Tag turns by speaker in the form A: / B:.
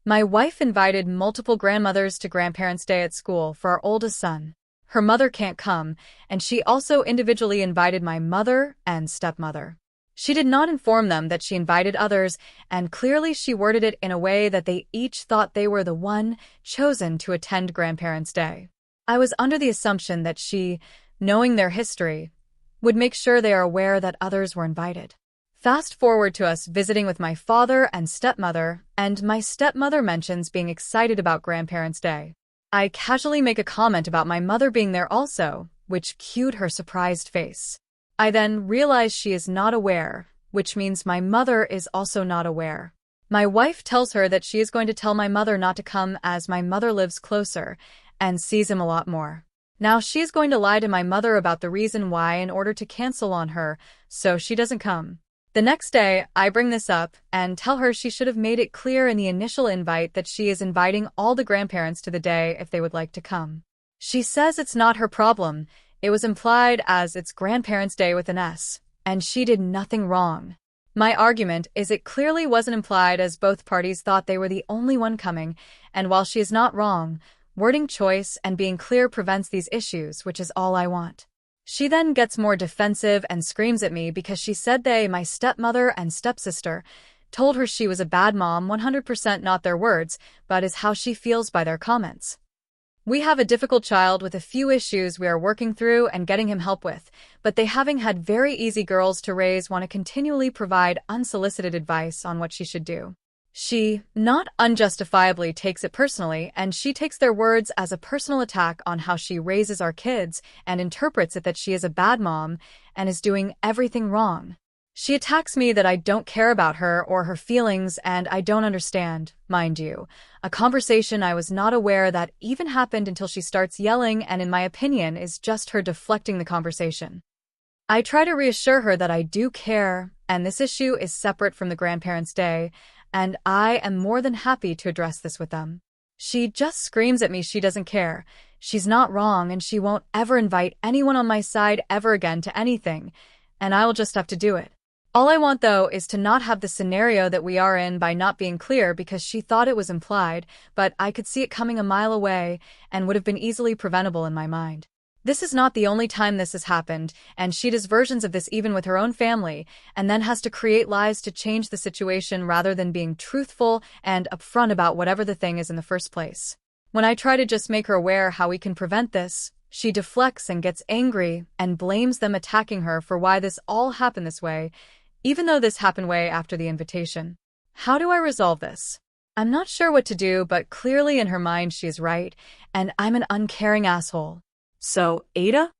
A: My wife invited multiple grandmothers to Grandparents' Day at school for our oldest son. Her mother can't come, and she also individually invited my mother and stepmother. She did not inform them that she invited others, and clearly she worded it in a way that they each thought they were the one chosen to attend Grandparents' Day. I was under the assumption that she, knowing their history, would make sure they are aware that others were invited. Fast forward to us visiting with my father and stepmother, and my stepmother mentions being excited about Grandparents' Day. I casually make a comment about my mother being there also, which cued her surprised face. I then realize she is not aware, which means my mother is also not aware. My wife tells her that she is going to tell my mother not to come as my mother lives closer and sees him a lot more. Now she is going to lie to my mother about the reason why in order to cancel on her, so she doesn't come. The next day, I bring this up and tell her she should have made it clear in the initial invite that she is inviting all the grandparents to the day if they would like to come. She says it's not her problem. It was implied as it's Grandparents' Day with an S, and she did nothing wrong. My argument is it clearly wasn't implied as both parties thought they were the only one coming, and while she is not wrong, wording choice and being clear prevents these issues, which is all I want. She then gets more defensive and screams at me because she said they, my stepmother and stepsister, told her she was a bad mom, 100% not their words, but is how she feels by their comments. We have a difficult child with a few issues we are working through and getting him help with, but they, having had very easy girls to raise, want to continually provide unsolicited advice on what she should do. She, not unjustifiably, takes it personally, and she takes their words as a personal attack on how she raises our kids and interprets it that she is a bad mom and is doing everything wrong. She attacks me that I don't care about her or her feelings, and I don't understand, mind you, a conversation I was not aware that even happened until she starts yelling and, in my opinion, is just her deflecting the conversation. I try to reassure her that I do care, and this issue is separate from the Grandparents' Day, and I am more than happy to address this with them. She just screams at me she doesn't care. She's not wrong, and she won't ever invite anyone on my side ever again to anything, and I will just have to do it. All I want, though, is to not have the scenario that we are in by not being clear because she thought it was implied, but I could see it coming a mile away and would have been easily preventable in my mind. This is not the only time this has happened, and she does versions of this even with her own family, and then has to create lies to change the situation rather than being truthful and upfront about whatever the thing is in the first place. When I try to just make her aware how we can prevent this, she deflects and gets angry and blames them attacking her for why this all happened this way, even though this happened way after the invitation. How do I resolve this? I'm not sure what to do, but clearly in her mind she is right, and I'm an uncaring asshole. So, Ada?